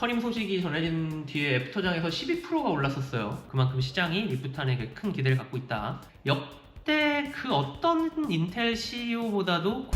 선임 소식이 전해진 뒤에 애프터장에서 12%가 올랐었어요. 그만큼 시장이 리프탄에게 큰 기대를 갖고 있다. 역대 그 어떤 인텔 CEO보다도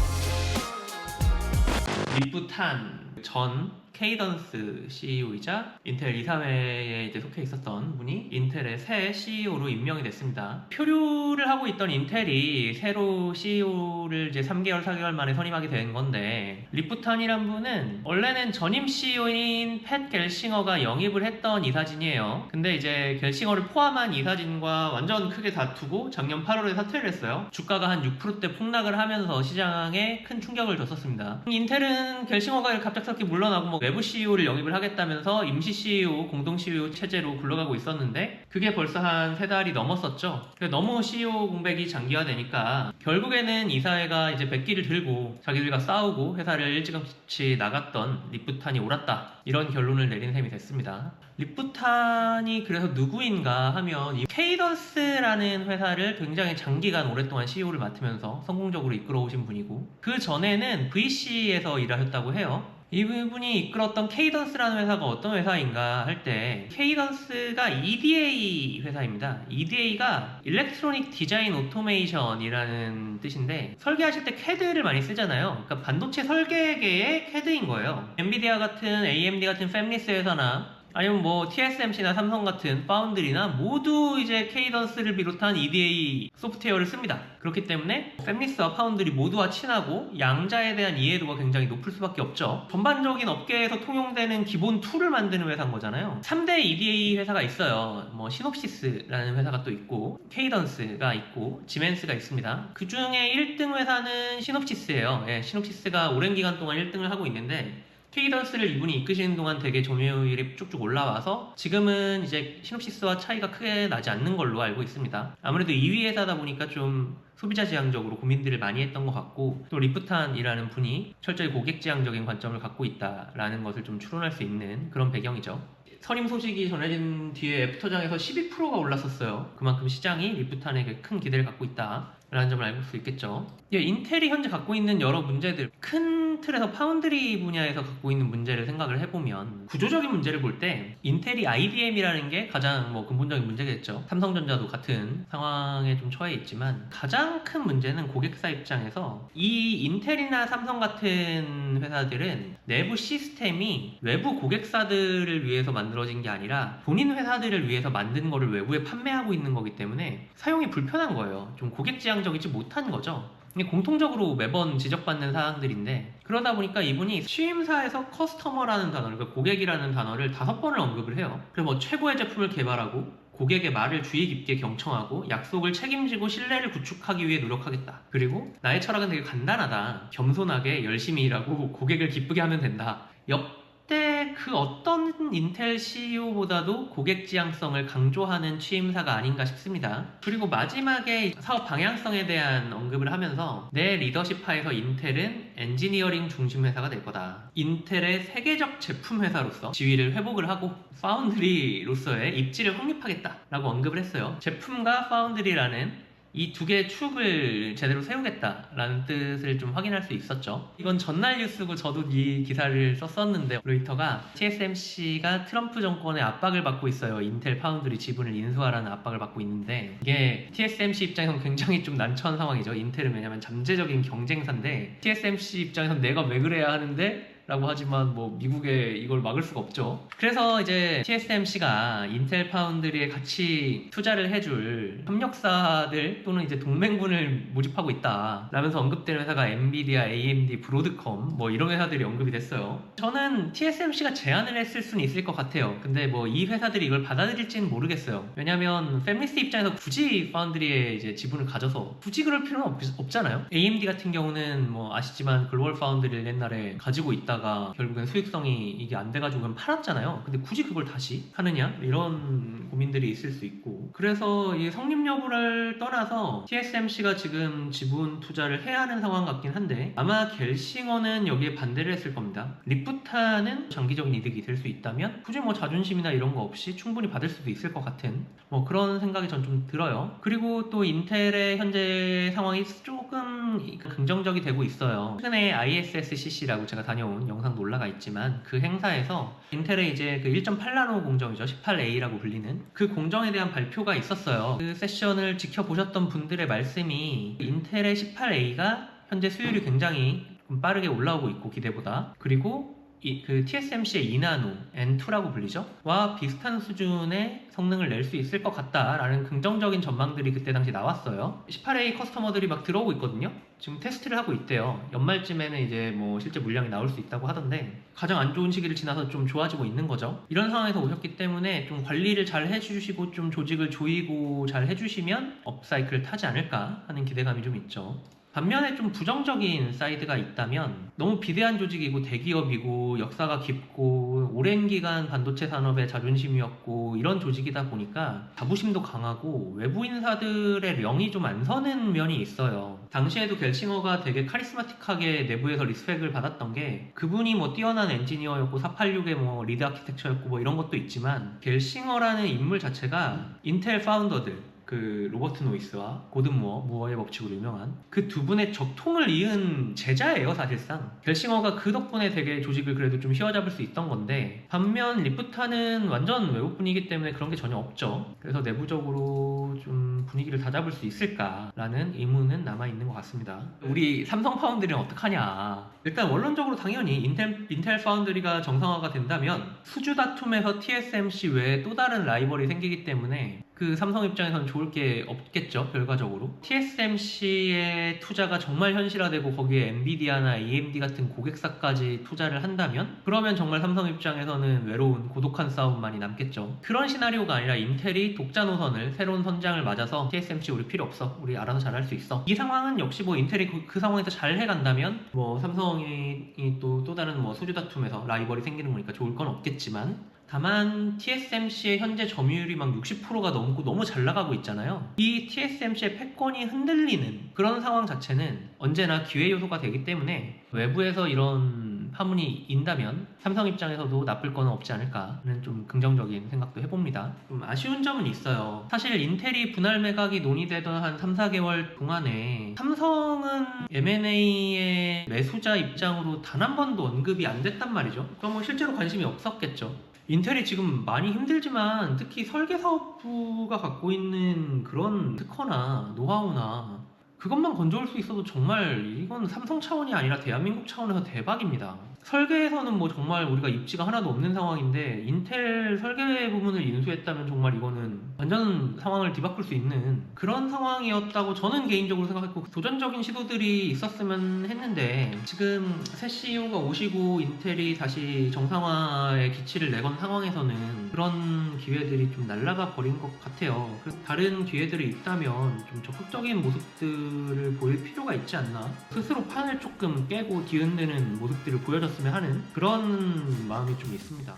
리프탄 전 케이던스 CEO이자 인텔 이사회에 이제 속해 있었던 분이 인텔의 새 CEO로 임명이 됐습니다. 표류를 하고 있던 인텔이 새로 CEO를 이제 3개월, 4개월 만에 선임하게 된 건데, 리프탄이란 분은 원래는 전임 CEO인 팻 겔싱어가 영입을 했던 이사진이에요. 근데 이제 겔싱어를 포함한 이사진과 완전 크게 다투고 작년 8월에 사퇴를 했어요. 주가가 한 6%대 폭락을 하면서 시장에 큰 충격을 줬었습니다. 인텔은 겔싱어가 갑작스럽게 물러나고 뭐 외부 CEO를 영입을 하겠다면서 임시 CEO, 공동 CEO 체제로 굴러가고 있었는데, 그게 벌써 한 3달이 넘었었죠. 너무 CEO 공백이 장기화되니까 결국에는 이사회가 이제 백기를 들고 자기들과 싸우고 회사를 일찌감치 나갔던 리프탄이 옳았다, 이런 결론을 내린 셈이 됐습니다. 리프탄이 그래서 누구인가 하면 이 케이던스라는 회사를 굉장히 장기간 오랫동안 CEO를 맡으면서 성공적으로 이끌어오신 분이고, 그 전에는 VC에서 일하셨다고 해요. 이분이 이끌었던 케이던스라는 회사가 어떤 회사인가 할 때, 케이던스가 EDA 회사입니다. EDA가 일렉트로닉 디자인 오토메이션이라는 뜻인데, 설계하실 때 CAD를 많이 쓰잖아요. 그러니까 반도체 설계계의 CAD인 거예요. 엔비디아 같은, AMD 같은 팹리스 회사나 아니면 뭐 TSMC나 삼성 같은 파운드리나 모두 이제 케이던스를 비롯한 EDA 소프트웨어를 씁니다. 그렇기 때문에 팹리스와 파운드리 모두와 친하고 양자에 대한 이해도가 굉장히 높을 수밖에 없죠. 전반적인 업계에서 통용되는 기본 툴을 만드는 회사인 거잖아요. 3대 EDA 회사가 있어요. 뭐 시놉시스라는 회사가 또 있고, 케이던스가 있고, 지멘스가 있습니다. 그 중에 1등 회사는 시놉시스예요. 예, 시놉시스가 오랜 기간 동안 1등을 하고 있는데, 케이던스를 이분이 이끄시는 동안 되게 점유율이 쭉쭉 올라와서 지금은 이제 시놉시스와 차이가 크게 나지 않는 걸로 알고 있습니다. 아무래도 2위 회사다 보니까 좀 소비자 지향적으로 고민들을 많이 했던 것 같고, 또 리프탄이라는 분이 철저히 고객 지향적인 관점을 갖고 있다라는 것을 좀 추론할 수 있는 그런 배경이죠. 선임 소식이 전해진 뒤에 애프터장에서 12%가 올랐었어요. 그만큼 시장이 리프탄에게 큰 기대를 갖고 있다 라는 점을 알 수 있겠죠. 인텔이 현재 갖고 있는 여러 문제들, 큰 틀에서 파운드리 분야에서 갖고 있는 문제를 생각을 해보면, 구조적인 문제를 볼 때 인텔이 IDM이라는 게 가장 뭐 근본적인 문제겠죠. 삼성전자도 같은 상황에 좀 처해 있지만, 가장 큰 문제는 고객사 입장에서 이 인텔이나 삼성 같은 회사들은 내부 시스템이 외부 고객사들을 위해서 만들어진 게 아니라 본인 회사들을 위해서 만든 거를 외부에 판매하고 있는 거기 때문에 사용이 불편한 거예요. 좀 고객 지향적이지 못한 거죠. 이게 공통적으로 매번 지적받는 사항들인데, 그러다 보니까 이분이 취임사에서 커스터머라는 단어를, 그러니까 고객이라는 단어를 5번을 언급을 해요. 그래서 뭐 최고의 제품을 개발하고, 고객의 말을 주의 깊게 경청하고, 약속을 책임지고 신뢰를 구축하기 위해 노력하겠다. 그리고 나의 철학은 되게 간단하다. 겸손하게 열심히 일하고 고객을 기쁘게 하면 된다. 역대 그 어떤 인텔 CEO보다도 고객 지향성을 강조하는 취임사가 아닌가 싶습니다. 그리고 마지막에 사업 방향성에 대한 언급을 하면서, 내 리더십하에서 인텔은 엔지니어링 중심 회사가 될 거다. 인텔의 세계적 제품 회사로서 지위를 회복을 하고 파운드리로서의 입지를 확립하겠다 라고 언급을 했어요. 제품과 파운드리라는 이 두 개의 축을 제대로 세우겠다라는 뜻을 좀 확인할 수 있었죠. 이건 전날 뉴스고 저도 이 기사를 썼었는데, 로이터가 TSMC가 트럼프 정권의 압박을 받고 있어요. 인텔 파운드리 지분을 인수하라는 압박을 받고 있는데, 이게 TSMC 입장에서는 굉장히 좀 난처한 상황이죠. 인텔은 왜냐면 잠재적인 경쟁사인데, TSMC 입장에서는 내가 왜 그래야 하는데 라고 하지만 뭐 미국에 이걸 막을 수가 없죠. 그래서 이제 TSMC가 인텔 파운드리에 같이 투자를 해줄 협력사들 또는 이제 동맹군을 모집하고 있다 라면서 언급되는 회사가 엔비디아, AMD, 브로드컴 뭐 이런 회사들이 언급이 됐어요. 저는 TSMC가 제안을 했을 수는 있을 것 같아요. 근데 뭐 이 회사들이 이걸 받아들일지는 모르겠어요. 왜냐면 팹리스 입장에서 굳이 파운드리에 이제 지분을 가져서 굳이 그럴 필요는 없잖아요. AMD 같은 경우는 뭐 아시지만 글로벌 파운드리를 옛날에 가지고 있다 결국엔 수익성이 이게 안 돼가지고 그냥 팔았잖아요. 근데 굳이 그걸 다시 하느냐? 이런 고민들이 있을 수 있고, 그래서 이 성립 여부를 떠나서 TSMC가 지금 지분 투자를 해야 하는 상황 같긴 한데, 아마 겔싱어는 여기에 반대를 했을 겁니다. 리프탄은 장기적인 이득이 될 수 있다면 굳이 뭐 자존심이나 이런 거 없이 충분히 받을 수도 있을 것 같은 뭐 그런 생각이 전 좀 들어요. 그리고 또 인텔의 현재 상황이 조금 긍정적이 되고 있어요. 최근에 ISSCC라고 제가 다녀온 영상도 올라가 있지만 그 행사에서 인텔의 이제 그 1.8나노 공정이죠. 18A라고 불리는 그 공정에 대한 발표가 있었어요. 그 세션을 지켜보셨던 분들의 말씀이 인텔의 18A가 현재 수율이 굉장히 빠르게 올라오고 있고 기대보다, 그리고 그 TSMC의 2나노 N2라고 불리죠? 와 비슷한 수준의 성능을 낼 수 있을 것 같다라는 긍정적인 전망들이 그때 당시 나왔어요. 18A 커스터머들이 막 들어오고 있거든요. 지금 테스트를 하고 있대요. 연말쯤에는 이제 뭐 실제 물량이 나올 수 있다고 하던데, 가장 안 좋은 시기를 지나서 좀 좋아지고 있는 거죠. 이런 상황에서 오셨기 때문에 좀 관리를 잘 해주시고 좀 조직을 조이고 잘 해주시면 업사이클을 타지 않을까 하는 기대감이 좀 있죠. 반면에 좀 부정적인 사이드가 있다면, 너무 비대한 조직이고 대기업이고 역사가 깊고 오랜 기간 반도체 산업의 자존심이었고 이런 조직이다 보니까 자부심도 강하고 외부 인사들의 명이 좀 안 서는 면이 있어요. 당시에도 겔싱어가 되게 카리스마틱하게 내부에서 리스펙을 받았던 게, 그분이 뭐 뛰어난 엔지니어였고 486의 뭐 리드 아키텍처였고 뭐 이런 것도 있지만, 겔싱어라는 인물 자체가 인텔 파운더들, 그 로버트 노이스와 고든 무어의 법칙으로 유명한 그 두 분의 적통을 이은 제자예요. 사실상 겔싱어가 그 덕분에 되게 조직을 그래도 좀 휘어잡을 수 있던 건데, 반면 리프타는 완전 외국분이기 때문에 그런 게 전혀 없죠. 그래서 내부적으로 좀 분위기를 다 잡을 수 있을까라는 의문은 남아있는 것 같습니다. 우리 삼성 파운드리는 어떡하냐. 일단 원론적으로 당연히 인텔 파운드리가 정상화가 된다면 수주 다툼에서 TSMC 외에 또 다른 라이벌이 생기기 때문에 그 삼성 입장에서는 좋을 게 없겠죠. 결과적으로 TSMC의 투자가 정말 현실화되고 거기에 엔비디아나 AMD 같은 고객사까지 투자를 한다면, 그러면 정말 삼성 입장에서는 외로운 고독한 싸움만이 남겠죠. 그런 시나리오가 아니라 인텔이 독자 노선을, 새로운 선장을 맞아서 TSMC 우리 필요 없어, 우리 알아서 잘할 수 있어, 이 상황은 역시 뭐 인텔이 그 상황에서 잘 해간다면 뭐 삼성이 또 다른 뭐 수주 다툼에서 라이벌이 생기는 거니까 좋을 건 없겠지만, 다만 TSMC의 현재 점유율이 막 60%가 넘고 너무 잘 나가고 있잖아요. 이 TSMC의 패권이 흔들리는 그런 상황 자체는 언제나 기회 요소가 되기 때문에, 외부에서 이런 파문이 인다면 삼성 입장에서도 나쁠 건 없지 않을까는 좀 긍정적인 생각도 해봅니다. 좀 아쉬운 점은 있어요. 사실 인텔이 분할 매각이 논의되던 한 3, 4개월 동안에 삼성은 M&A의 매수자 입장으로 단 한 번도 언급이 안 됐단 말이죠. 그럼 뭐 실제로 관심이 없었겠죠. 인텔이 지금 많이 힘들지만 특히 설계 사업부가 갖고 있는 그런 특허나 노하우나 그것만 건져올 수 있어도 정말 이건 삼성 차원이 아니라 대한민국 차원에서 대박입니다. 설계에서는 뭐 정말 우리가 입지가 하나도 없는 상황인데, 인텔 설계 부분을 인수했다면 정말 이거는 완전 상황을 뒤바꿀 수 있는 그런 상황이었다고 저는 개인적으로 생각했고, 도전적인 시도들이 있었으면 했는데, 지금 새 CEO가 오시고 인텔이 다시 정상화의 기치를 내건 상황에서는 그런 기회들이 좀 날아가 버린 것 같아요. 그래서 다른 기회들이 있다면 좀 적극적인 모습들을 보일 필요가 있지 않나, 스스로 판을 조금 깨고 뒤흔드는 모습들을 보여줬으면 하는 그런 마음이 좀 있습니다.